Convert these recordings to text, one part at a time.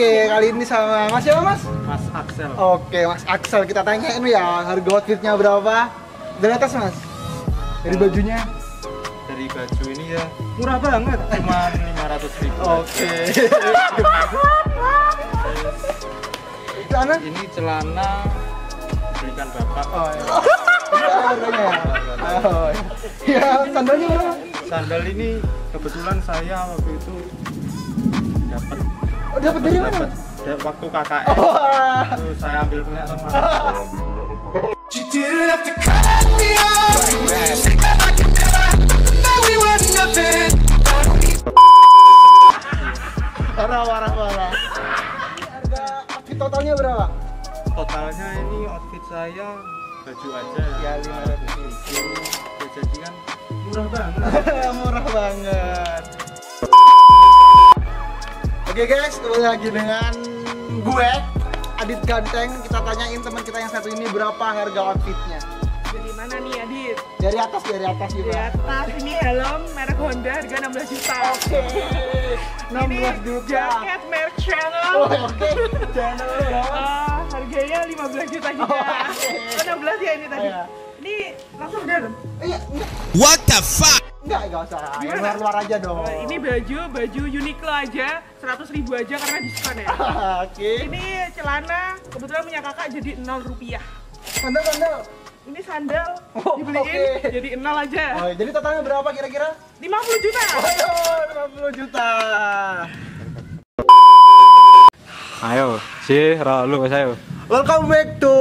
Oke, kali ini sama Mas siapa Mas? Mas Axel. Oke, Mas Axel, kita tanyain ya harga outfitnya berapa? Dari atas Mas? Dari bajunya? Dari baju ini ya murah banget, cuma 500.000. Oke. Celana? Ini celana belikan bapak. Oh iya. Ini harganya ya? Oh iya. Ya, sandalnya berapa? Sandal ini kebetulan saya waktu itu dapat. Oh, dapat dari mana? Waktu KKN. Oh. Terus saya ambil punya teman. Parah. Harga outfit totalnya berapa? Totalnya ini outfit saya baju aja Ya, 500.000. Ya, jadi kan murah banget. Murah banget. Oke guys, kembali lagi dengan gue Adit Ganteng. Kita tanyain teman kita yang satu ini berapa harga outfitnya. Dari mana nih Adit? Dari atas Di juga. atas ini helm merek Honda harga 16 juta. Oke. 16 juta. Jaket merek Chanel. Oh, oke. Channel berapa? Harganya 15 juta juga. Oh, 16 ya ini tadi. Iya. Ini langsung ke dalam. Iya, enggak. What the fuck? Enggak usah. Yang Gimana? luar aja dong. Ini baju Uniqlo aja 100.000 aja karena diskon ya. Oke. Ini celana kebetulan punya kakak jadi 0 rupiah. Sandal. Ini sandal Oh, dibeliin oke. jadi 0 aja. Oh, jadi totalnya berapa kira-kira? 50 juta. Waduh, 50 juta. Ayo, sih, lu Mas ayo. Welcome back to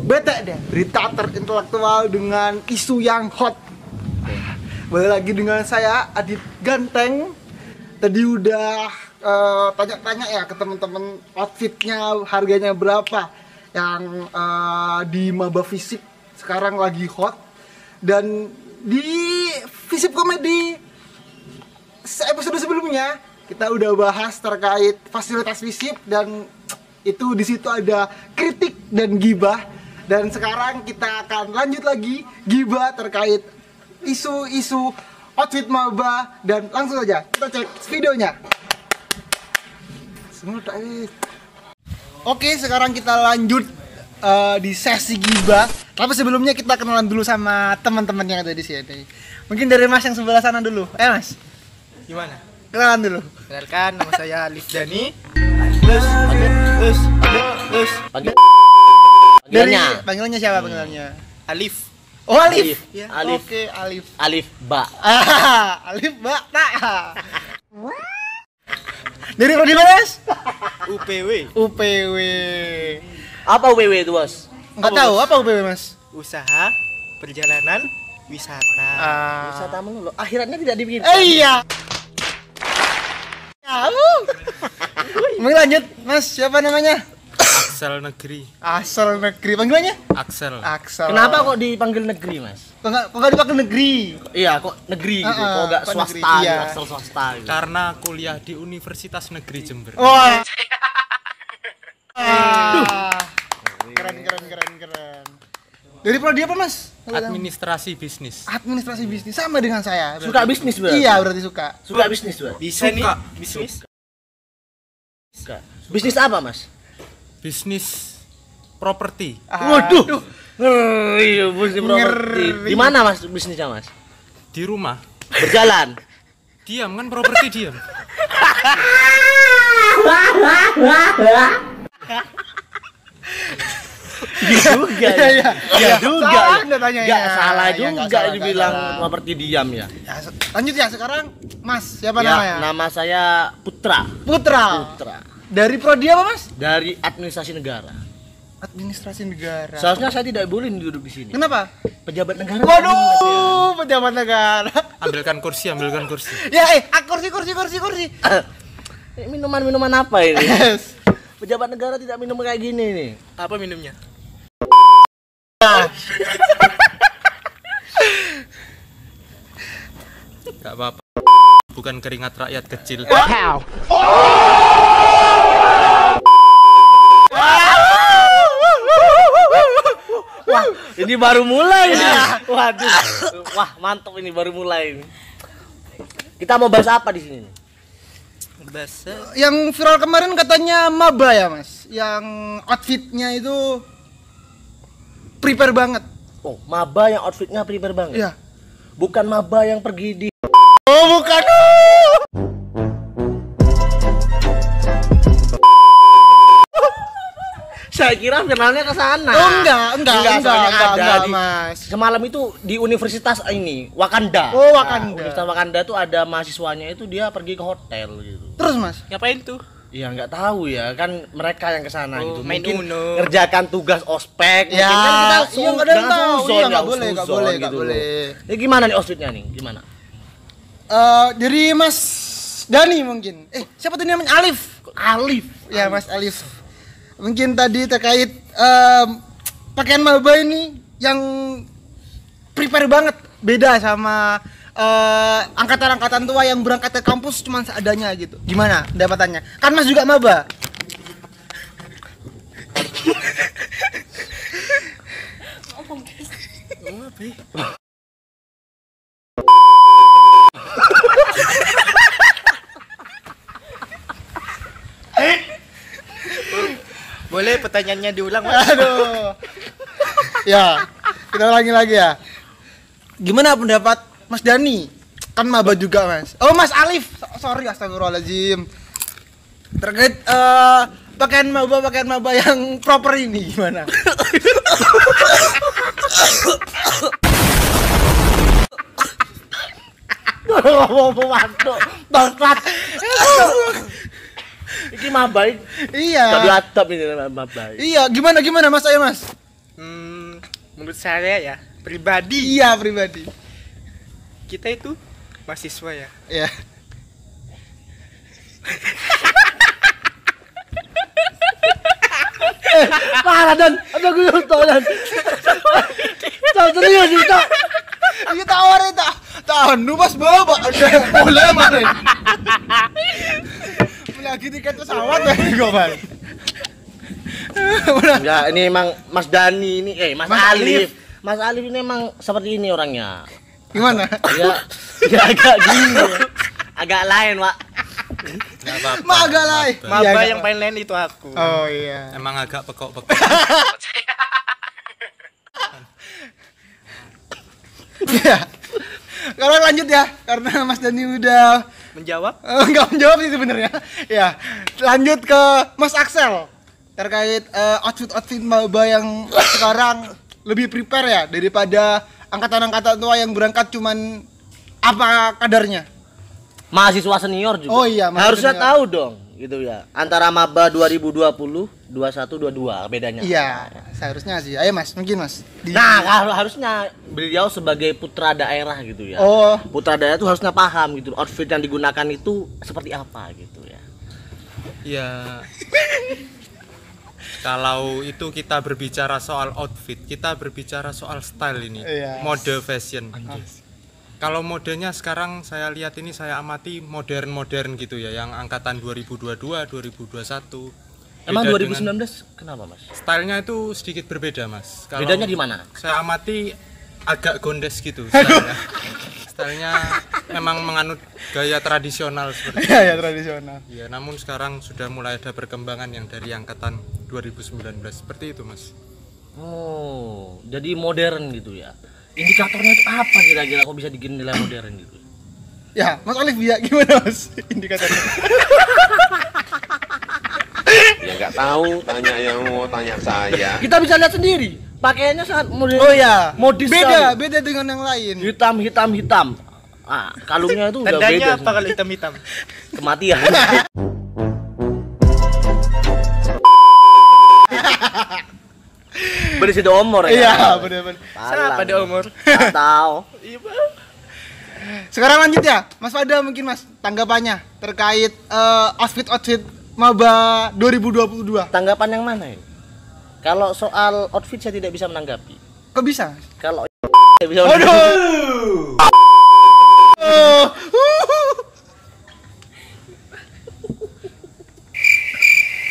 Bete deh, berita terintelektual dengan isu yang hot. Balik lagi dengan saya Adit Ganteng. Tadi udah tanya-tanya ya ke temen-temen outfitnya harganya berapa yang di Maba Fisip sekarang lagi hot, dan di Fisip Komedi episode sebelumnya kita udah bahas terkait fasilitas Fisip, dan itu di situ ada kritik dan gibah, dan sekarang kita akan lanjut lagi gibah terkait isu-isu outfit maba, dan langsung aja kita cek videonya. Oke, sekarang kita lanjut di sesi gibah. Tapi sebelumnya kita kenalan dulu sama teman-teman yang ada di sini. Mungkin dari Mas yang sebelah sana dulu. Mas, Gimana? kenalan dulu. Kenalkan, nama saya Alif Dani. Dari panggilannya siapa panggilannya? Alif. Oh, Alif. Alif. Ya, Alif. Oke, Alif. Alif Ba. Alif, Mbak. Nah. Dari prodi mana, Mas? UPW. UPW. Apa UPW itu, Bos? Enggak tahu apa UPW, Mas? Usaha perjalanan wisata. Wisata melulu. Akhiratnya tidak dibikin. Iya. Mau lanjut, Mas. Siapa namanya? Axel Negeri. Asal negeri. Panggilannya? Axel. Axel. Kenapa kok dipanggil negeri, Mas? Kok nggak dipakai negeri? Iya, kok negeri gitu. Kok enggak kok swasta, negeri, iya. asal swasta gitu. Karena kuliah di Universitas Negeri Jember. Wah. Keren. Dari prodi apa, Mas? Administrasi bisnis. Administrasi bisnis, sama dengan saya. Berarti. Suka bisnis berarti? Iya, berarti suka. Suka bisnis, Bos? Bisa nih bisnis. Suka. Bisnis apa, Mas? Bisnis properti. Waduh. Ngeri, bisnis properti. Ngeri. Di mana, Mas, bisnisnya, Mas? Di rumah. Berjalan. Diam kan, properti diam. Juga. Iya. Juga. Salah Anda tanya, Enggak ya. salah Iya, juga nggak salah, dibilang nggak salah. properti diam ya. Ya, lanjut ya sekarang, Mas. Siapa Ya, namanya? nama saya Putra. Putra. Dari prodi apa, Mas? Dari administrasi negara. Administrasi negara. Seharusnya saya tidak boleh duduk di sini. Kenapa? Pejabat negara. Waduh, pejabat negara. Ambilkan kursi. Ya, kursi. Minuman apa ini? Yes. Pejabat negara tidak minum kayak gini nih. Apa minumnya? Gak apa-apa. Bukan keringat rakyat kecil. Wah, ini baru mulai nih. Waduh. Wah, mantap ini baru mulai ini. Kita mau bahas apa di sini? Yang viral kemarin katanya maba ya mas, yang outfitnya itu prepare banget. Oh, maba yang outfitnya prepare banget. Iya. Bukan maba yang pergi di. Oh bukan. Saya kira finalnya ke sana. Oh enggak, ada mas. Semalam itu di universitas ini Wakanda. Oh Wakanda. Universitas Wakanda itu ada mahasiswanya itu dia pergi ke hotel gitu. Terus mas? Ngapain tuh? Ya nggak tahu ya, kan mereka yang ke sana gitu. main Mungkin Uno. ngerjakan tugas ospek, Ya, mungkin kan kita iya nggak ada yang tahu. Iya suzon, nggak boleh, nggak suzon boleh, gitu nggak loh. boleh. Ya gimana nih outfitnya nih? Gimana? Dari Mas Dani mungkin. Siapa tuh namanya? Alif. Alif. Ya Mas Alif. Mungkin tadi terkait pakaian maba ini yang prepare banget, beda sama angkatan-angkatan tua yang berangkat ke kampus cuma seadanya gitu. Gimana pendapatannya? Kan Mas juga maba. Boleh pertanyaannya diulang, Mas? Aduh. Ya, kita ulangi lagi ya. Gimana pendapat Mas Dani? Kan maba juga, Mas. Oh, Mas Alif. Sorry, astagfirullahaladzim. Terkait pakaian maba yang proper ini gimana? Ngomong mantuk, bangsat. Iki maba. Iya. Tapi atap ini maba. Iya, gimana Mas? Ayo, Mas. Menurut saya ya, pribadi Iya, pribadi. kita itu mahasiswa ya. Iya. Parah dan ada gue nonton. Tahu serius itu. Iya tawarin tahan lu Mas bawa boleh mana? Lagi tiket pesawat ya gue Mas. Enggak, ini emang Mas Dani ini Mas Mas Alif. Mas Alif ini emang seperti ini orangnya. Gimana? Ya agak gini. Agak lain, Pak. Mak agak lain. Maba yang paling lain itu aku. Oh iya. Emang agak pekok-pekok. Iya. Kalau lanjut ya, karena Mas Dani udah Menjawab? nggak menjawab sih sebenarnya. Ya, lanjut ke Mas Axel terkait outfit maba yang sekarang lebih prepare ya daripada angkatan-angkatan tua yang berangkat cuman apa kadarnya. Mahasiswa senior juga. Oh iya, mahasiswa harusnya senior. tahu dong, gitu ya. Antara maba 2020, 21, 22 bedanya. Iya, seharusnya sih. Ayo Mas, mungkin Mas. Nah, kalau harusnya beliau sebagai putra daerah gitu ya. Oh. Putra daerah itu harusnya paham gitu. Outfit yang digunakan itu seperti apa gitu ya. Ya. Kalau itu kita berbicara soal outfit, kita berbicara soal style ini. Iya. Mode fashion. Kalau modenya sekarang saya lihat ini saya amati modern-modern gitu ya, yang angkatan 2022, 2021. Emang Beda 2019 dengan- kenapa, Mas? Stylenya itu sedikit berbeda, Mas. Kalau Bedanya di mana? Saya amati agak gondes gitu stylenya. Stylenya memang menganut gaya tradisional seperti itu. Iya, ya tradisional. Ya, namun sekarang sudah mulai ada perkembangan yang dari angkatan 2019 seperti itu, Mas. Oh, jadi modern gitu ya. Indikatornya itu apa kira-kira kok bisa dinilai modern gitu? Ya, Mas Alif ya gimana Mas indikatornya? Ya nggak tahu, tanya yang mau tanya saya. Kita bisa lihat sendiri, pakaiannya sangat modern. Oh ya, modis beda sekali. beda dengan yang lain. Hitam. Ah, kalungnya itu udah beda. Tandanya apa sih. kalau hitam-hitam? Kematian. Berisi umur ya. Iya, benar-benar. Siapa di umur? Tahu. Sekarang lanjut ya, Mas Fada mungkin Mas tanggapannya terkait outfit maba 2022. Tanggapan yang mana ini? Kalau soal outfit saya tidak bisa menanggapi. Kok bisa? Kalau saya bisa menanggapi.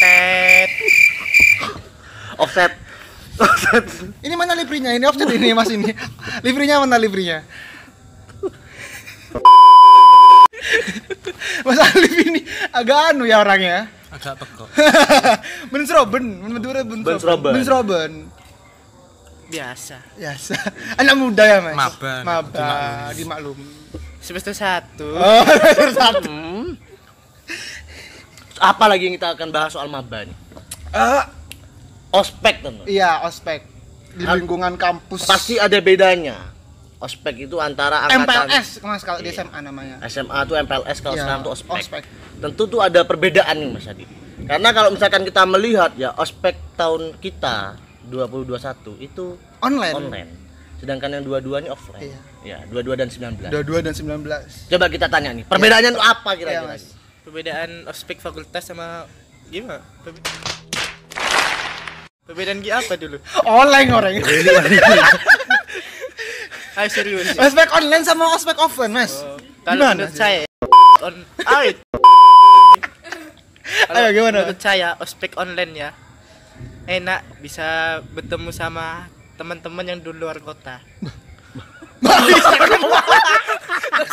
Tet. Offset. Ini mana librinya? Ini offset ini Mas ini. Librinya mana librinya? Mas Alif ini agak anu ya orangnya. Agak pekok. Bensroben, Madura Bensroben. Bensroben. Biasa. Biasa. Anak muda ya, Mas? Maba. Maba, dimaklum. Semester 1. Oh, satu. Apa lagi yang kita akan bahas soal maba nih? Ospek tentu. Iya, ospek. Di lingkungan kampus. Pasti ada bedanya. Ospek itu antara angkatan MPLS, Mas, kalau di SMA namanya. SMA tuh MPLS, kalau Iya, sekarang tuh ospek. ospek. Tentu tuh ada perbedaan nih Mas Adi. Karena kalau misalkan kita melihat ya ospek tahun kita 2021 itu online. Sedangkan yang dua-dua ini offline. Iya. Ya, 22 dan 19. 22 dan 19. Coba kita tanya nih, perbedaannya tuh apa Iya, kira-kira? Mas. Perbedaan ospek fakultas sama gimana? Perbedaan apa dulu? Online orang. Ayo serius. Ospek online sama ospek offline, Mas. Kalau Gimana menurut sih? saya Ayo gimana? Menurut saya ospek online ya enak, bisa bertemu sama teman-teman yang di luar kota.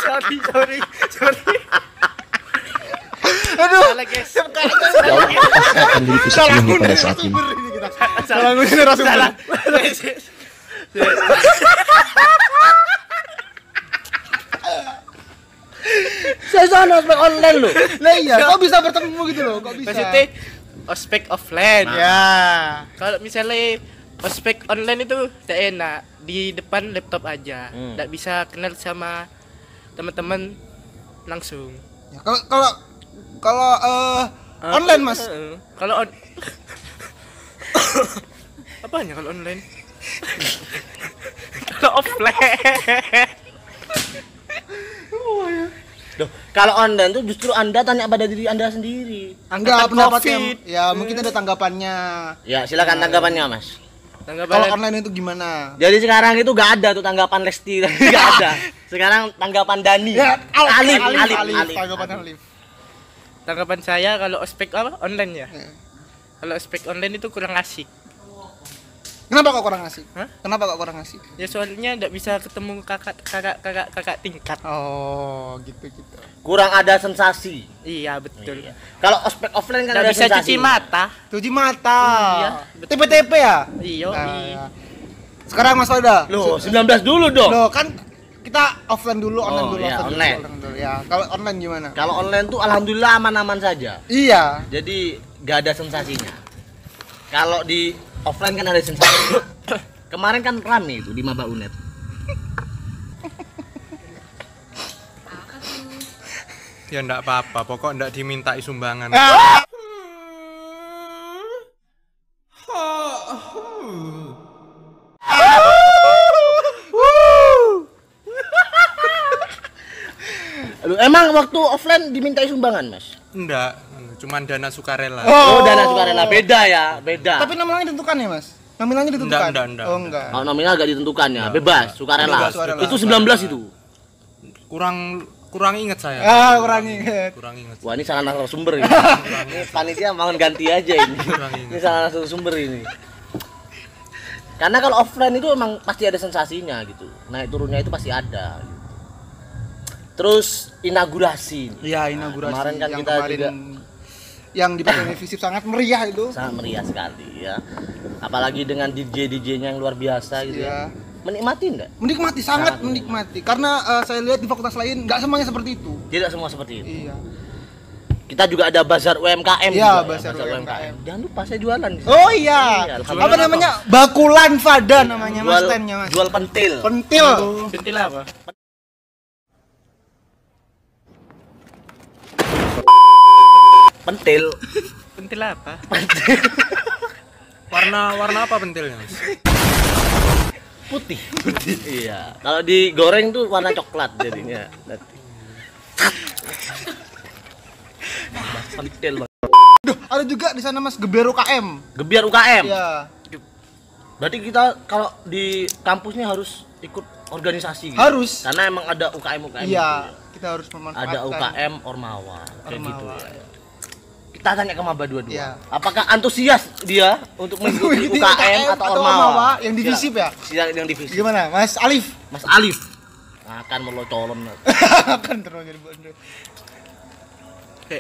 sorry. Aduh. Salah guys. akan jadi pusat ilmu pada saat ini. Salah gue narasumber. Saya sana ospek online loh. Lah iya, kok bisa bertemu gitu loh? Kok bisa? Maksudnya ospek offline. Ya. Kalau misalnya ospek online itu tidak enak, di depan laptop aja, tidak bisa kenal sama teman-teman langsung. Ya, kalau online, Mas. Kalau apanya kalau online? Kalau offline. Duh, kalau online tuh justru Anda tanya pada diri Anda sendiri. Enggak, pendapat yang COVID. ya mungkin ada tanggapannya. Ya, silakan tanggapannya, Mas. Kalau online itu gimana? Jadi sekarang itu gak ada tuh tanggapan Lesti, gak ada. Sekarang tanggapan Dani. Ya, Alif. Tanggapan Alif. Tanggapan saya kalau ospek online ya. Kalau ospek online itu kurang asik. Kenapa kok kurang asik? Hah? Kenapa kok kurang asik? Ya soalnya tidak bisa ketemu kakak tingkat. Oh, gitu. Kurang ada sensasi. Iya betul. Iya. Kalau ospek offline kan Tidak ada bisa sensasi. cuci mata. Cuci mata. Iya, betul. TP-TP ya? Iya. Nah, sekarang Mas Walda. Loh, 19 dulu dong. Loh, kan kita offline dulu, online dulu, iya, offline online. dulu. Ya, kalau online gimana? Kalau online tuh alhamdulillah aman-aman saja. Iya. Jadi gak ada sensasinya. Kalau di offline kan ada sensasi. Kemarin kan rame itu di Maba Unet. Ya enggak apa-apa, pokok enggak dimintai sumbangan. Aduh, emang waktu offline dimintai sumbangan, Mas? Enggak, cuman dana sukarela. Oh, dana sukarela beda ya, beda. Tapi nominalnya ditentukan ya, Mas? Nominalnya ditentukan? Enggak. Oh, enggak. Oh, nominal gak ditentukan ya, bebas, sukarela. Bebas, sukarela. Itu 19 itu. Kurang inget saya. Kurang inget. Kurang inget. Wah, ini salah narasumber ini. Ini panitia mau ganti aja ini. Ini salah narasumber ini. Karena kalau offline itu emang pasti ada sensasinya gitu. Naik turunnya itu pasti ada. Gitu. Terus inaugurasi. Iya, inaugurasi. Kemarin kan yang kita kemarin juga yang di Pakai Visip sangat meriah itu. sangat meriah sekali ya. Apalagi dengan DJ-DJ-nya yang luar biasa gitu ya. Iya. Menikmati enggak? Menikmati, sangat menikmati. Karena saya lihat di fakultas lain nggak semuanya seperti itu. Tidak semua seperti itu. Iya. Kita juga ada bazar UMKM Iya, juga, bazar UMKM. Jangan lupa saya jualan di situ. Oh iya. Alhamdulillah. Apa namanya? Bakulan Fada namanya, Mas, standnya, Mas. Jual pentil. Pentil. Pentil apa? Pentil. Pentil apa? Warna apa pentilnya, Mas? Putih. Iya. Kalau digoreng tuh warna coklat jadinya. Nanti. Pentil. Duh, ada juga di sana, Mas, Geber UKM. Gebiar UKM. Iya. Berarti kita kalau di kampusnya harus ikut organisasi gitu. Harus. Karena emang ada UKM Iya, gitu kita harus ya. memanfaatkan. Ada UKM Ormawa kayak gitu Ormawa, ya. Kita tanya ke Maba dua-dua. Iya. Apakah antusias dia untuk mengikuti Mengikuti UKM atau Ormawa? yang divisi ya? Siap, yang divisi. Gimana, Mas Alif? Mas Alif. Akan melo colon. Akan terus jadi bondo. Oke.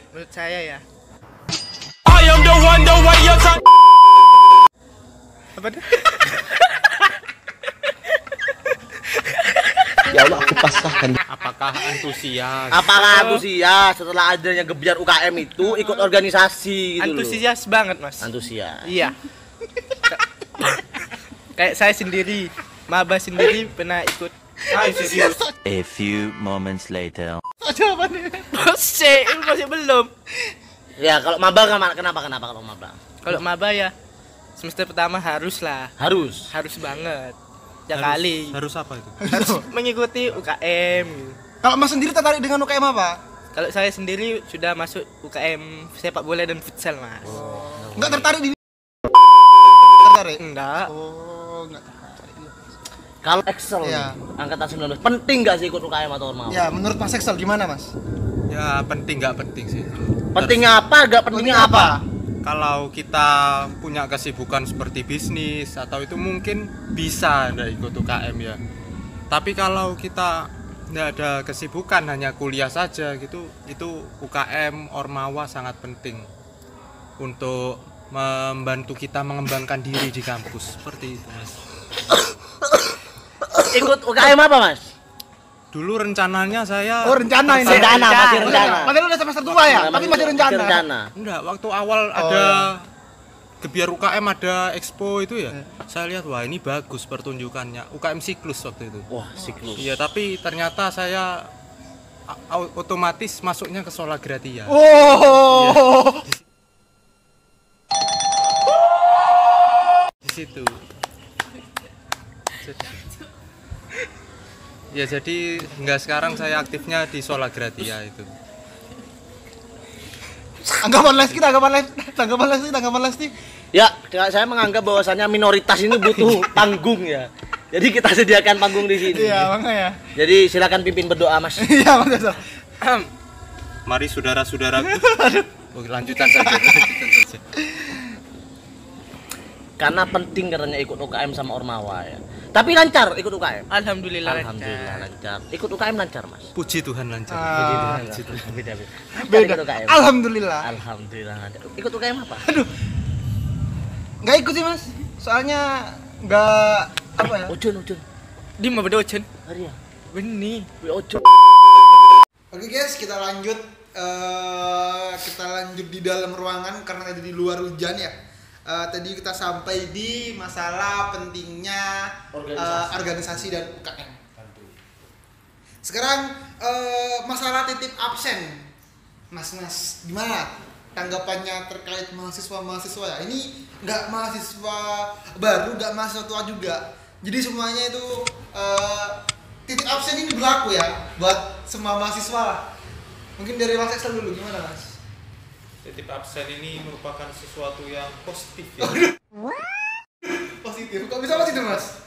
Menurut saya ya. Apa tuh? Ya Allah, aku pasrahkan. Apakah antusias? Apakah antusias setelah adanya Gebyar UKM itu ikut organisasi gitu loh? Antusias banget, Mas. Antusias. Iya. Kayak saya sendiri, maba sendiri pernah ikut. Serius. A few moments later. Masih belum. Ya kalau maba kenapa kalau maba? Kalau maba ya semester pertama harus banget. Ya kali. Harus apa itu? Harus mengikuti UKM. Kalau Mas sendiri tertarik dengan UKM apa? Kalau saya sendiri sudah masuk UKM sepak bola dan futsal, Mas. Enggak tertarik di tertarik? Enggak. Oh, enggak tertarik. Kalau Excel Iya. angkatan 19 penting nggak sih ikut UKM atau ormawa? Ya, menurut Mas Excel gimana, Mas? Ya penting nggak penting sih. Pentingnya apa? Nggak pentingnya apa? Kalau kita punya kesibukan seperti bisnis atau itu mungkin bisa nggak ikut UKM ya. Tapi kalau kita nggak ada kesibukan hanya kuliah saja gitu, itu UKM Ormawa sangat penting untuk membantu kita mengembangkan diri di kampus seperti itu, Mas. Ikut UKM apa, Mas? Dulu rencananya saya Masih rencana. Padahal udah semester 2 ya, tapi masih rencana. enggak, waktu awal ada Gebyar UKM ada expo itu ya. Saya lihat wah ini bagus pertunjukannya. UKM siklus waktu itu. Wah, siklus. Iya, tapi ternyata saya otomatis masuknya ke Sola Gratia. Oh. Di situ. Ya jadi enggak sekarang saya aktifnya di Sola Gratia itu. Tanggapan Lesti. Ya, saya menganggap bahwasannya minoritas ini butuh panggung ya. Jadi kita sediakan panggung di sini. Iya, makanya. Jadi silakan pimpin berdoa, Mas. Iya, Mas. Mari saudara-saudaraku. Oke, lanjutan saja. Karena penting katanya ikut UKM sama Ormawa ya. Tapi lancar ikut UKM. Alhamdulillah Lancar. Ikut UKM lancar, Mas. Puji Tuhan lancar. Beda. Beda. Ikut UKM. Alhamdulillah. Lancar. Ikut UKM apa? Aduh. Enggak ikut sih, Mas. Soalnya enggak apa ya? Ojon. Di mau beda Ojen. Hari ya. Benih. Ojon. Oke guys, kita lanjut di dalam ruangan karena tadi di luar hujan ya. Tadi kita sampai di masalah pentingnya organisasi dan UKM. Sekarang masalah titip absen. Mas, gimana tanggapannya terkait mahasiswa ya? Ini nggak mahasiswa baru, nggak mahasiswa tua juga. Jadi semuanya itu titip absen ini berlaku ya buat semua mahasiswa lah. Mungkin dari Mas Excel dulu, gimana Mas? Titip absen ini merupakan sesuatu yang positif ya. Positif, kok bisa positif Mas?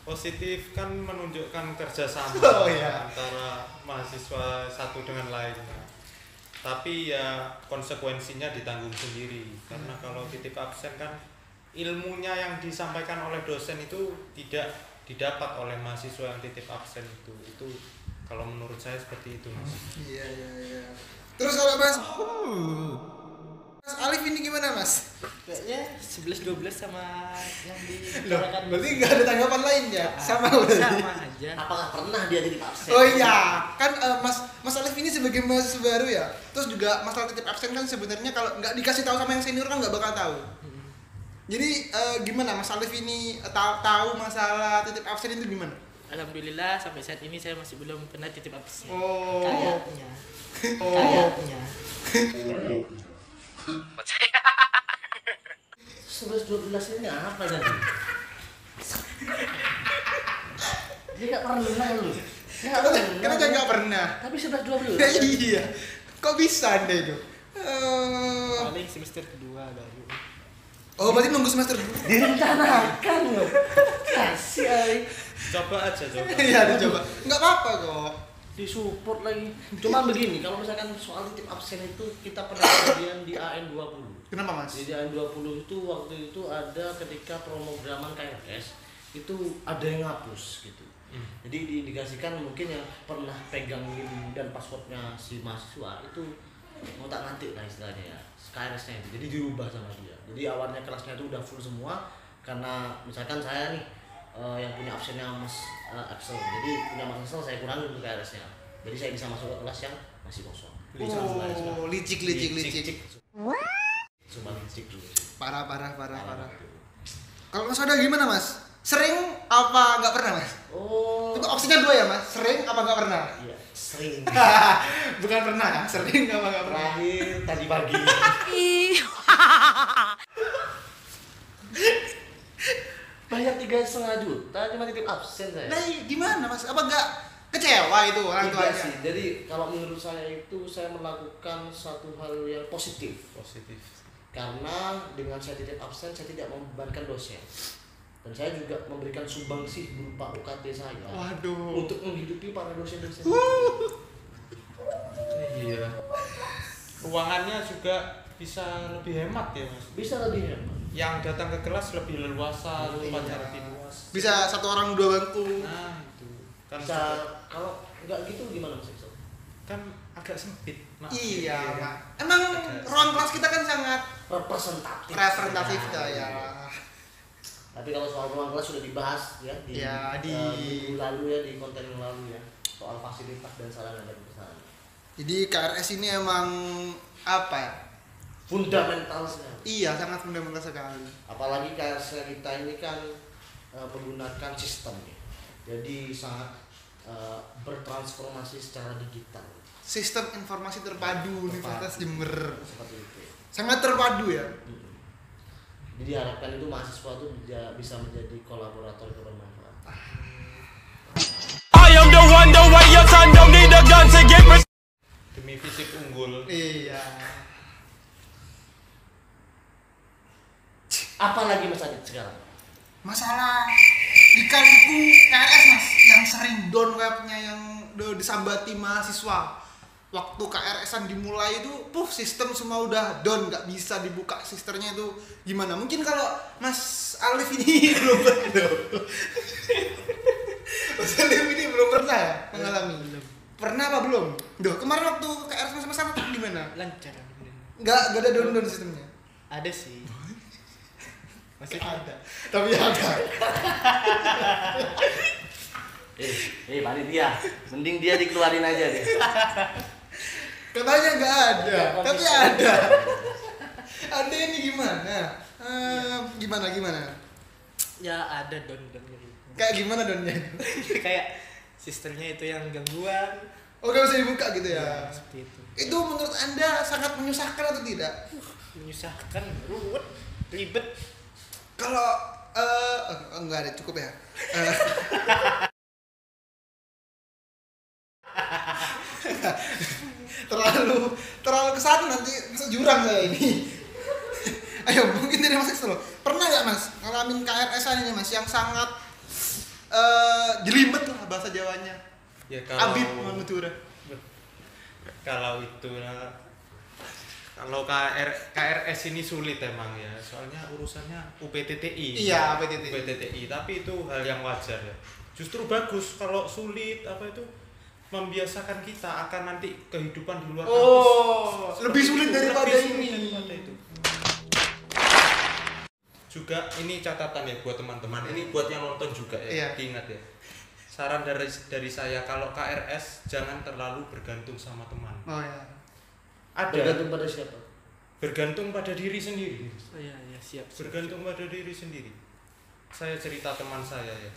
Positif kan menunjukkan kerjasama antara mahasiswa satu dengan lainnya. Tapi ya konsekuensinya ditanggung sendiri. Karena kalau titip absen kan ilmunya yang disampaikan oleh dosen itu tidak didapat oleh mahasiswa yang titip absen itu. Itu kalau menurut saya seperti itu, Mas. Iya. Terus kalau Mas Alif ini gimana Mas? Kayaknya 11-12 sama yang di Berarti nggak ada tanggapan lain ya? Sama aja. Apakah pernah dia titip absen? Oh iya, kan Mas Alif ini sebagai mahasiswa baru ya. Terus juga masalah titip absen kan sebenarnya kalau nggak dikasih tahu sama yang senior kan nggak bakal tahu. Jadi gimana Mas Alif ini tahu masalah titip absen itu gimana? Alhamdulillah sampai saat ini saya masih belum pernah titip absen. Oh. Kayaknya. 11-12 ini apa tadi? Dia nggak pernah lu. Karena dia nggak pernah. Tapi 11-12. Iya. Kok bisa Anda itu? Paling semester kedua baru. Oh, berarti nunggu semester 2. Direncanakan loh. Kasih Coba. Iya, dicoba. Enggak apa-apa kok. disupport lagi. Cuma begini, kalau misalkan soal titip absen itu kita pernah kejadian di AN20. Kenapa Mas? Di AN20 itu waktu itu ada ketika pemrograman KRS itu ada yang ngapus gitu. Jadi diindikasikan mungkin yang pernah pegang NIM dan passwordnya si mahasiswa itu ngotak-ngatik lah istilahnya ya, KRS-nya itu. Jadi dirubah sama dia. Jadi awalnya kelasnya itu udah full semua karena misalkan saya nih yang punya absennya Mas Axel. Jadi punya Mas Axel saya kurangin untuk KRS-nya. Jadi saya bisa masuk ke kelas yang masih kosong. Oh, licik. Cuma licik dulu. Parah. Kalau Mas Oda gimana Mas? Sering apa nggak pernah Mas? Oh. Itu opsinya 2 ya Mas? Sering apa nggak pernah? Iya, sering. Bukan pernah ya? Sering apa nggak pernah? Terakhir tadi pagi. Bayar 3,5 juta cuma titip absen saya. Nah, gimana Mas? Apa nggak kecewa itu orang Tidak tuanya? sih. Jadi kalau menurut saya itu saya melakukan satu hal yang positif. Karena dengan saya titip absen saya tidak membebankan dosen. Dan saya juga memberikan sumbangsih berupa UKT saya. Waduh. Untuk menghidupi para dosen-dosen. Iya. Ruangannya juga bisa lebih hemat ya Mas. Bisa lebih hemat. Yang datang ke kelas lebih leluasa, tempatnya lebih luas. Bisa 1 orang 2 bangku. Nah itu kan Bisa, kalau nggak gitu gimana Mas Iksan? kan agak sempit. Iya, Mak. Emang ruang kelas kita kan sangat Representatif. ya. Tapi kalau soal ruang kelas sudah dibahas ya di minggu lalu ya, di konten yang lalu ya, soal fasilitas dan sarana dan prasarana. Jadi KRS ini emang apa ya? Fundamental sekali. Iya, sangat fundamental sekali. Apalagi KRS kita ini kan menggunakan sistem ya. Jadi sangat bertransformasi secara digital. Sistem informasi terpadu Universitas Jember. Seperti itu. Sangat terpadu ya. Jadi diharapkan itu mahasiswa itu bisa menjadi kolaborator yang bermanfaat. Demi fisik unggul. Iya. Apa lagi Mas Adit sekarang? Masalah lika-liku KRS Mas yang sering down webnya yang disambati mahasiswa. Waktu KRS-an dimulai itu, sistem semua udah down, nggak bisa dibuka sistemnya itu gimana? Mungkin kalau Mas Alif ini belum pernah. Mas Alif ini belum pernah ya mengalami. Pernah apa belum? Kemarin waktu KRS mas-masan itu gimana? Lancar. Nggak ada down sistemnya. Ada sih. Masih ada. Tapi ada. Panitia, mending dia dikeluarin aja deh. Katanya nggak ada, tapi ada. Ada ini gimana? Gimana? Ya ada don gitu. Kayak gimana donnya? Kayak sistemnya itu yang gangguan. Oh, nggak bisa dibuka gitu ya? Seperti itu. Itu menurut Anda sangat menyusahkan atau tidak? Menyusahkan, ruwet, ribet. Kalau enggak ada, cukup ya. terlalu kesana nanti bisa jurang saya ini. Ayo mungkin dari Mas Axel, pernah nggak Mas ngalamin KRS-an ini Mas yang sangat jelimet lah bahasa Jawanya? Ya kalau Abid manutura. Kalau itu kalau KRS ini sulit emang ya, soalnya urusannya UPTTI. Iya, UPTTI. UPTTI, tapi itu hal yang wajar ya. Justru bagus kalau sulit membiasakan kita akan nanti kehidupan di luar kampus. Lebih sulit daripada ini. Itu. Juga ini catatan ya buat teman-teman. Ini buat yang nonton juga ya. Iya. Diingat ya. Saran dari saya, kalau KRS jangan terlalu bergantung sama teman. Oh ya. Bergantung pada siapa? Bergantung pada diri sendiri. Oh iya, siap. Bergantung pada diri sendiri. Saya cerita teman saya ya.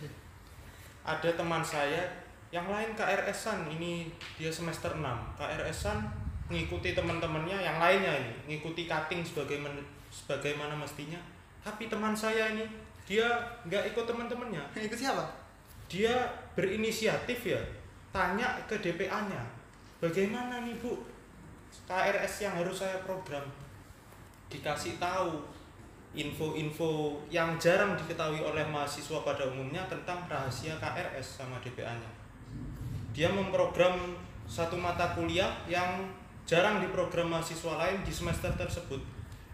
Ada teman saya yang lain KRS-an, ini dia semester 6. KRS-an ngikuti teman-temannya yang lainnya ini, ngikuti cutting sebagaimana mestinya. Tapi teman saya ini dia nggak ikut teman-temannya. Ikut siapa? Dia berinisiatif ya, tanya ke DPA-nya, bagaimana nih Bu, KRS yang harus saya program. Dikasih tahu info-info yang jarang diketahui oleh mahasiswa pada umumnya tentang rahasia KRS sama DPA-nya. Dia memprogram satu mata kuliah yang jarang diprogram mahasiswa lain di semester tersebut,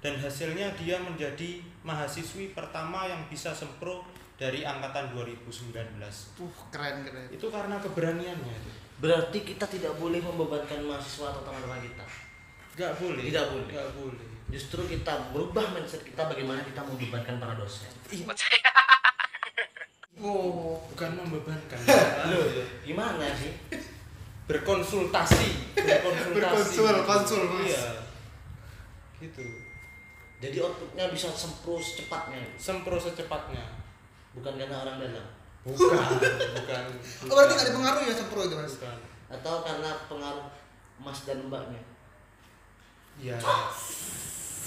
dan hasilnya dia menjadi mahasiswi pertama yang bisa sempro dari angkatan 2019. Keren. Itu karena keberaniannya itu. Berarti kita tidak boleh membebankan mahasiswa atau teman-teman kita. Nggak boleh. Tidak boleh. Nggak boleh. Justru kita berubah mindset kita bagaimana kita membebankan para dosen. Oh, bukan membebankan. Loh, gimana sih? Berkonsultasi. Konsul. Iya. Gitu. Jadi outputnya bisa sempro secepatnya itu. Sempro secepatnya. Bukan karena orang dalam. Bukan. Oh, berarti nggak ada pengaruh ya sempro itu mas? Bukan. Atau karena pengaruh mas dan mbaknya. Ya.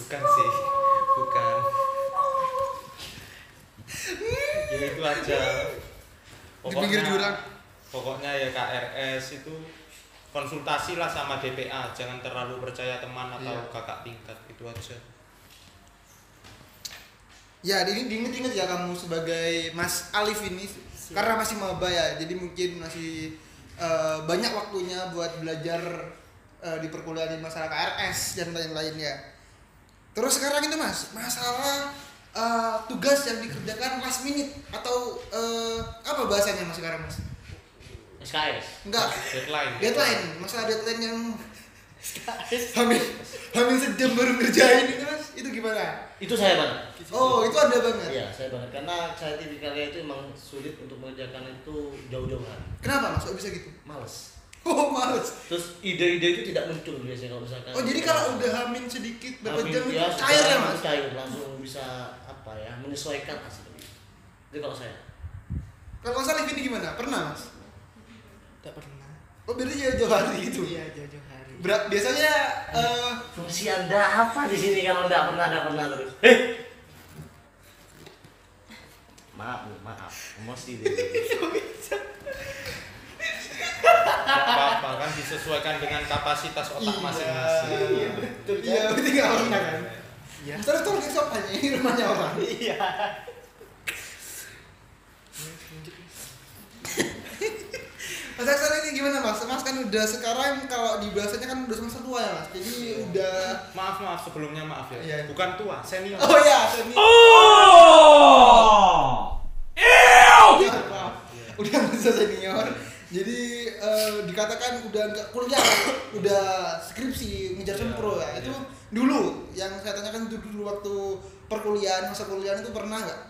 Bukan sih. Bukan. Ya itu aja. Di pinggir jurang. Pokoknya ya KRS itu konsultasi lah sama DPA, jangan terlalu percaya teman atau kakak tingkat, itu aja. Ya, ini diinget-inget ya kamu sebagai Mas Alif ini karena masih maba ya, jadi mungkin masih banyak waktunya buat belajar di perkuliahan di masalah KRS dan lain-lainnya. Terus sekarang itu Mas, masalah tugas yang dikerjakan last minute atau apa bahasanya Mas sekarang Mas? SKS. Enggak. Deadline. Masalah deadline yang Hamil sejam baru ngerjain itu Mas, itu gimana? Itu saya banget. Oh, itu Anda banget. Iya, saya banget. Karena saya tipikalnya itu emang sulit untuk mengerjakan itu jauh-jauh hari. Kenapa Mas? Kok bisa gitu? Males. Oh, males. Terus ide-ide itu tidak muncul biasanya kalau misalkan. Oh, jadi kalau udah hamil sedikit berapa jam itu ya, cair ya Mas? Cair, langsung bisa apa ya, menyesuaikan hasilnya. Itu kalau saya. Kalau Mas Alif ini gimana? Pernah Mas? Tak pernah. Oh, berarti jauh-jauh hari gitu? Iya, jauh-jauh hari. Biasanya Fungsi Anda apa di sini kalau enggak pernah terus? Maaf, emosi deh. Gak apa-apa kan, disesuaikan dengan kapasitas otak masing-masing. Iya, berarti nggak pernah kan? Iya. Terus tolong siapa ini rumahnya orang? Iya. Mas Aksan ini gimana Mas? Mas kan udah sekarang kalau di bahasanya kan udah semester tua ya Mas. Jadi udah Maaf sebelumnya maaf ya. Iya. Bukan tua, senior. Oh iya, senior. Ya, maaf. Udah masa senior. Jadi dikatakan udah nggak kuliah, udah skripsi ngejar sempro ya. Itu dulu yang saya tanyakan itu dulu waktu perkuliahan, masa kuliahan itu pernah nggak?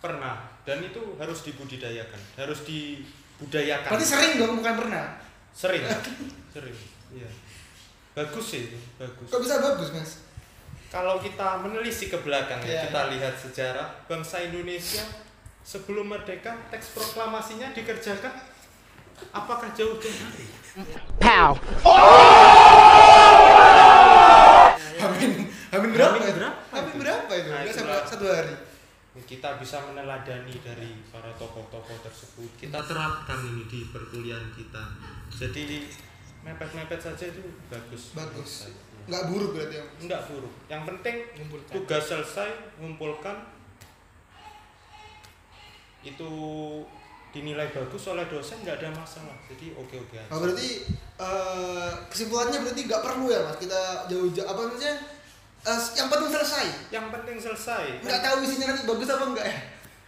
Pernah, dan itu harus dibudidayakan, harus dibudayakan. Berarti sering dong, bukan pernah? Sering, iya. Bagus sih, bagus. Kok bisa bagus Mas? Kalau kita menelisik ke belakang, Iya. kita lihat sejarah bangsa Indonesia sebelum merdeka, teks proklamasinya dikerjakan apakah jauh-jauh hari? Hamin berapa? Hamin berapa itu? Nah, Nggak itulah. sampai 1 hari. Kita bisa meneladani dari para tokoh-tokoh tersebut. Kita terapkan ini di perkuliahan kita. Jadi mepet-mepet saja itu bagus. Bagus. Nggak buruk berarti ya? Enggak buruk. Yang penting tugas selesai, ngumpulkan, itu dinilai bagus oleh dosen, nggak ada masalah. Jadi oke-oke aja. Oh, berarti kesimpulannya berarti nggak perlu ya Mas kita jauh-jauh apa namanya? Yang penting selesai. Yang penting selesai. Nggak tahu isinya nanti bagus apa enggak ya?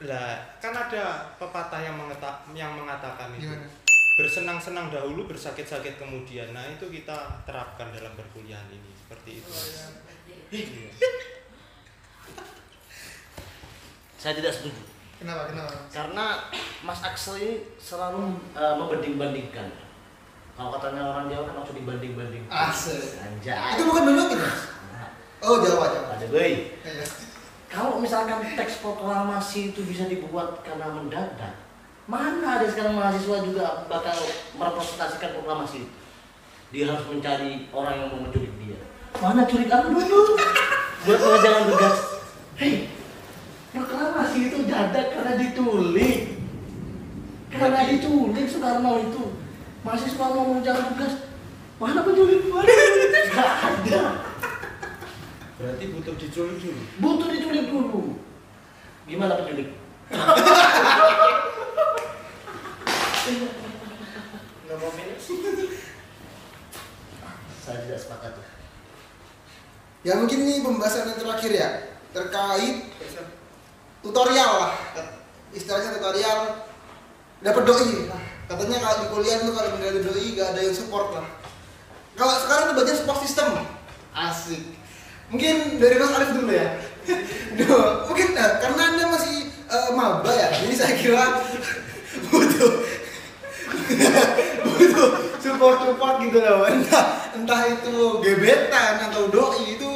Lah, kan ada pepatah yang mengatakan itu. Gimana? Bersenang-senang dahulu, bersakit-sakit kemudian. Nah, itu kita terapkan dalam perkuliahan ini. Seperti itu. Iya. Saya tidak setuju. Kenapa? Karena Mas Axel ini selalu membanding-bandingkan. Kalau katanya orang Jawa kan langsung dibanding-banding. Asik. Anjay. Itu bukan Banyuwangi Mas? Oh, Jawa. Ada boy. Iya. Kalau misalkan teks proklamasi itu bisa dibuat karena mendadak, mana ada sekarang mahasiswa juga bakal merepresentasikan proklamasi itu? Dia harus mencari orang yang mau menculik dia. Mana culik aku dulu? Buat pengerjaan tugas. Hei, proklamasi itu dadak karena ditulis. Karena ditulis Soekarno itu. Mahasiswa mau mengerjakan tugas. Mana penculik? Gak ada. Berarti butuh diculik dulu. Butuh diculik dulu. Gimana penculik? Nggak mau minus? Saya tidak sepakat tuh. Ya mungkin ini pembahasan yang terakhir ya terkait tutorial lah istilahnya tutorial dapat doi. Nah, katanya kalau di kuliah tuh kalau menjadi doi gak ada yang support lah. Kalau sekarang tuh bagian support system. Asik. Mungkin dari Mas Alif dulu ya. Mungkin karena Anda masih maba ya. Jadi saya kira butuh support gitu loh. Entah itu gebetan atau doi itu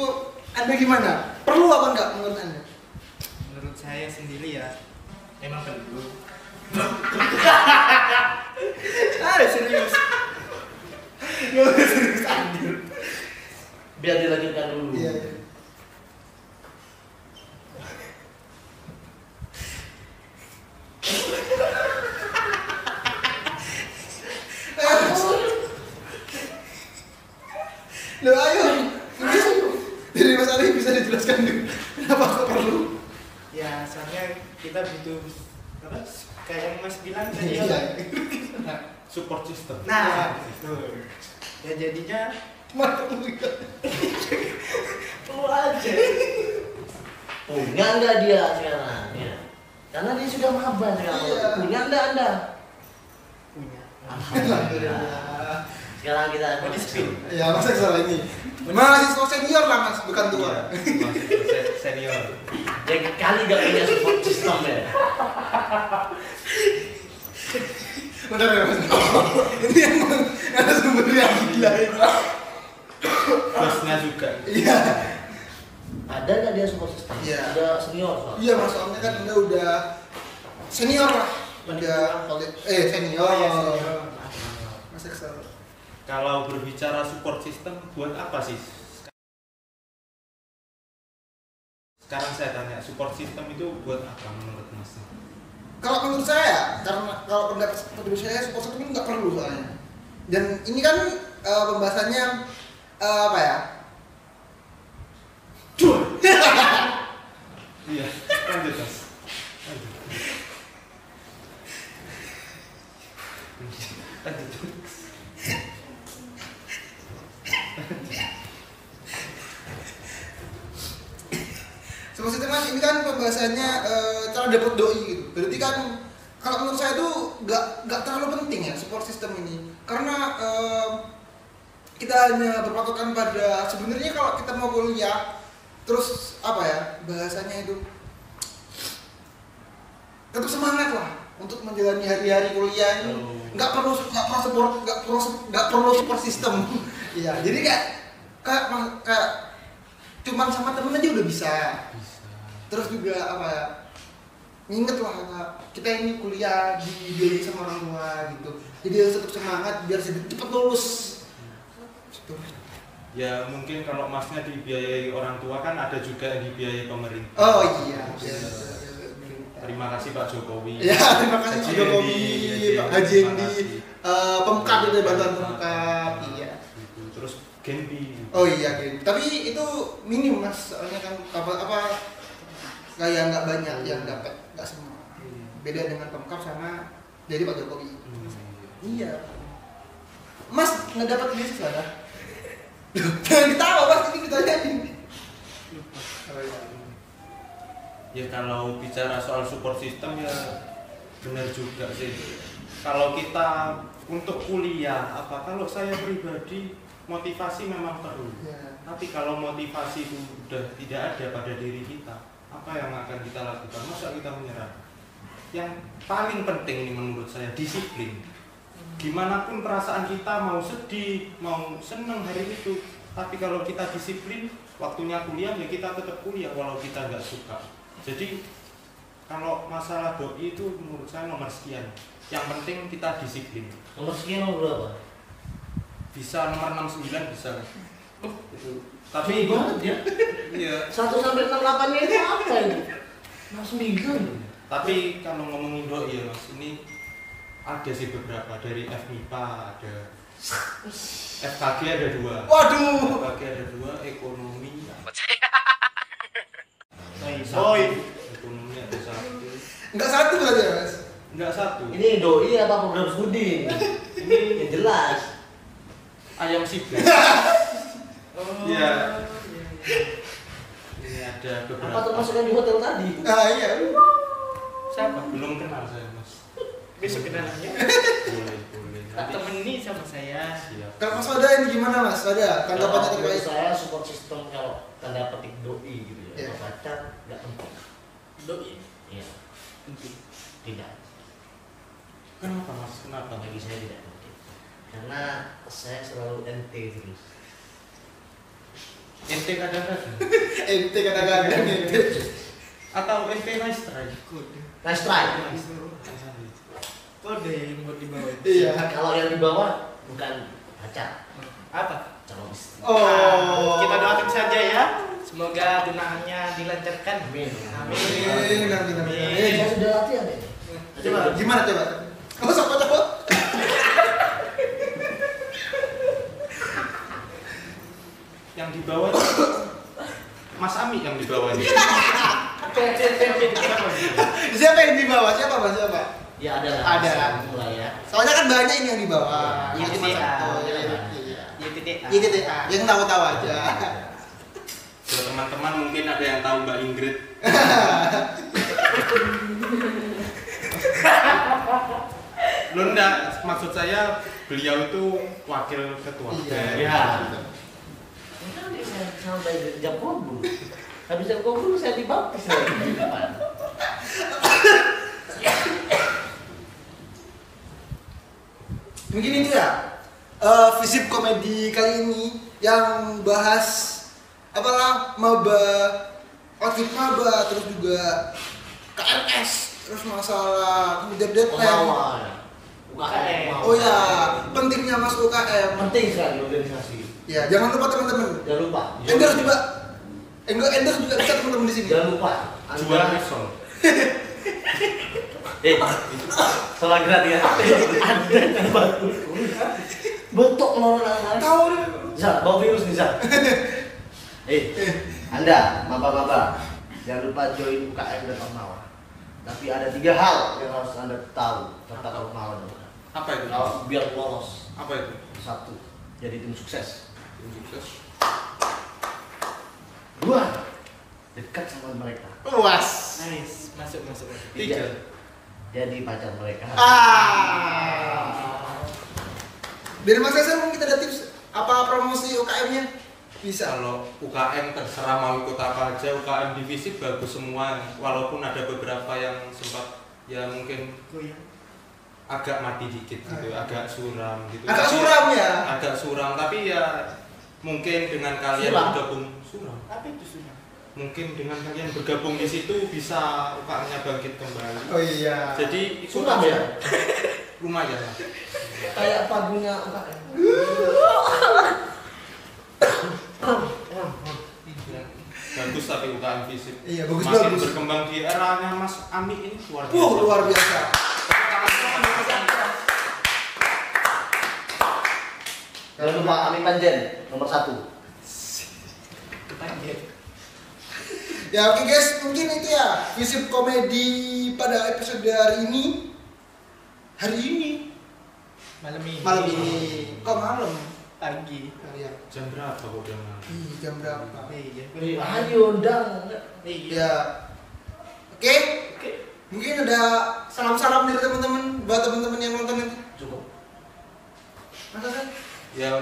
Anda gimana? Perlu apa enggak menurut Anda? Menurut saya sendiri ya emang perlu. Serius. Nggak usah serius anjir. Biar dilanjutkan dulu. Iya. Loh ayo. Dari Mas Ali bisa dijelaskan dulu. Kenapa kok perlu? Ya soalnya kita butuh apa? Kayak yang Mas bilang tadi Iya. Support system. Nah, betul. Ya jadinya Mantap juga. perlu aja. Punya enggak dia sekarang? Ya. Karena dia sudah maba sekarang. Iya. Punya enggak Anda? Punya. Alhamdulillah. Sekarang kita Body spill. Ya masa salah ini. Mahasiswa senior lah Mas, bukan tua. Masih senior. Jadi kali gak punya support system ya. Benar ya Mas. Ini emang ada sumber yang gila ini. Bosnya juga. Iya. Ada nggak dia support system? Iya. Udah senior soalnya. Iya Mas, soalnya kan Anda udah senior lah. Udah senior. Oh, ya, senior. Mas Excel. Kalau berbicara support system buat apa sih? Sekarang saya tanya, support system itu buat apa menurut Mas? Kalau menurut saya, karena kalau pendapat seperti saya support system itu nggak perlu soalnya. Dan ini kan pembahasannya apa ya? Iya, lanjut Mas. Lanjut. Support system kan ini kan pembahasannya cara dapet doi gitu. Berarti kan kalau menurut saya tuh nggak terlalu penting ya support system ini. Karena kita hanya berpatokan pada sebenarnya kalau kita mau kuliah terus apa ya bahasanya itu tetap semangat lah untuk menjalani hari-hari kuliah ini. Nggak perlu support system. Iya, jadi kayak cuman sama temen aja udah bisa. Terus juga apa ya? Inget lah kita ini kuliah dibiayai sama orang tua gitu. Jadi harus tetap semangat biar cepat lulus. Ya mungkin kalau Masnya dibiayai orang tua kan ada juga yang dibiayai pemerintah. Oh iya. Terima kasih Pak Jokowi. Ya, terima kasih Pak Jokowi, Pak Haji Endi, pemkap itu bantuan pemkap, iya. Terus Genbi. Oh iya Genbi. Tapi itu minim Mas, soalnya kan apa kayak nggak banyak yang dapat, nggak semua. Beda dengan pemkap sama dari Pak Jokowi. Iya. Mas nggak dapat beasiswa dah. Jangan ketawa Mas, ini ditanyain. Ya kalau bicara soal support system ya benar juga sih. Kalau kita untuk kuliah kalau saya pribadi motivasi memang perlu. Ya. Tapi kalau motivasi itu sudah tidak ada pada diri kita, apa yang akan kita lakukan? Masa kita menyerah? Yang paling penting ini menurut saya disiplin. Gimana pun perasaan kita mau sedih, mau seneng hari itu, tapi kalau kita disiplin, waktunya kuliah ya kita tetap kuliah walau kita nggak suka. Jadi kalau masalah doi itu menurut saya nomor sekian. Yang penting kita disiplin. Nomor sekian nomor berapa? Bisa nomor 69 bisa. Itu. Tapi banget ya. Iya. 1 sampai 68 nya itu apa ini? 69. Tapi kalau ngomongin doi ya Mas, ini ada sih beberapa dari FMIPA ada. FKG ada 2. Waduh. FKG ada 2, ekonomi. Boy. Ekonomi ada 1. Nggak satu berarti ya Mas? Enggak 1. Ini doi apa program studi? Ini yang jelas. Ayam sibling. Iya. Ini ada Apa beberapa. termasuk yang di hotel tadi? Ah iya. Siapa? Belum kenal saya Mas. Besok kenalannya. Boleh. Tak temani sama saya. Siap. Kalau Mas Wada ini gimana Mas Wada? Tanggapannya Kalau terkait saya support system kalau tanda petik doi gitu ya. Iya. Kalau pacar nggak penting. Doi. Iya. Penting. Tidak. Kenapa Mas? Kenapa? Bagi saya tidak penting. Karena saya selalu NT terus. Ente kadang-kadang ente kadang-kadang ente. atau ente nice try. Nice try. Kode yang buat dibawa. Iya. Kalau yang di bawah bukan pacar, Apa? calon istri. Oh. Kita doakan saja ya. Semoga tunangannya dilancarkan. Amin. Amin. Saya sudah latihan ini. Coba gimana coba? Kamu coba. Yang di bawah Mas Ami yang di bawah ini. Siapa yang di bawah? Siapa Mas? Siapa? Ya ada lah. Ada. Mulai ya. Soalnya kan banyak ini yang di bawah. Iya, Cuma iya. satu. YTTA. YTTA. Yang tahu-tahu aja. Kalau teman-teman mungkin ada yang tahu Mbak Ingrid. Loh enggak, maksud saya beliau itu wakil ketua. Iya. Kan saya sampai jam kubur. Habis jam kubur saya dibaptis lagi di depan. Mungkin itu ya. Visip komedi kali ini yang bahas apalah maba, outfit maba, terus juga KRS, terus masalah kemudian deadline. UKM. Oh ya, pentingnya masuk UKM. Penting sekali organisasi. Ya, jangan lupa teman-teman. Jangan lupa. Endorse juga. Endorse juga bisa teman-teman di sini. Jangan lupa. Jual risol. Salah gerak ya. Ada yang baru. Bentuk orang Tahu deh. Zal, bawa virus nih Zal. Anda, maba-maba, jangan lupa join UKM dan Ormawa. Tapi ada 3 hal yang harus Anda tahu tentang Ormawa. Apa itu? Biar lolos. Apa itu? 1, jadi tim sukses. Tim sukses. 2, dekat sama mereka. Puas. Nice. Masuk. 3, jadi pacar mereka. Dari Mas Hasan mungkin ada tips apa promosi UKM-nya? Bisa. Kalau UKM terserah mau ikut apa aja, UKM divisi bagus semua. Walaupun ada beberapa yang sempat ya mungkin agak mati dikit gitu, agak suram gitu. Agak Tapi- suram ya? Agak suram, tapi ya mungkin dengan kalian Suram? bergabung suram. Apa itu sudah? Mungkin dengan kalian bergabung di situ bisa UKM-nya bangkit kembali. Oh iya. Jadi ikut Suram aja. ya? Lumayan lah. Kayak padunya UKM. Bagus tapi UKM fisik. Iya, bagus, Makin bagus. berkembang di eranya Mas Ami ini luar biasa. Luar biasa. Jangan lupa Ami Panjen nomor 1. Ya oke guys, mungkin itu ya visip komedi pada episode hari ini. Malam ini. Kok malam? Pagi. Ya. Jam berapa kok udah malam? Jam berapa? Iya. Ayo dang. Iya. Ya. Oke. Mungkin ada salam-salam dari teman-teman buat teman-teman yang nonton itu. Cukup. Mas Hasan? Ya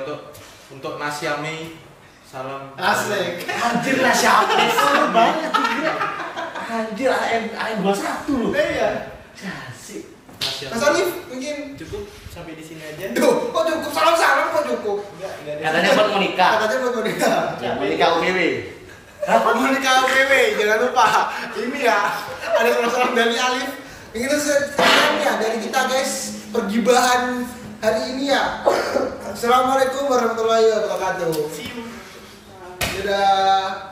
untuk Mas Yami salam. Asik. Anjir lah siapa? Seru banget gila. Anjir AM 21 loh. Iya. Asik. Mas Hanif mungkin. Cukup sampai di sini aja. Duh, kok cukup salam-salam kok cukup. Enggak ada. Katanya buat mau nikah. Katanya buat wanita. Ya, mau nikah UBW. Mau nikah UPW, jangan lupa. Ini ya, ada salam-salam dari Alif. Ini tuh sekian ya dari kita guys, pergibahan hari ini ya. Assalamualaikum warahmatullahi wabarakatuh. See you. Dadah.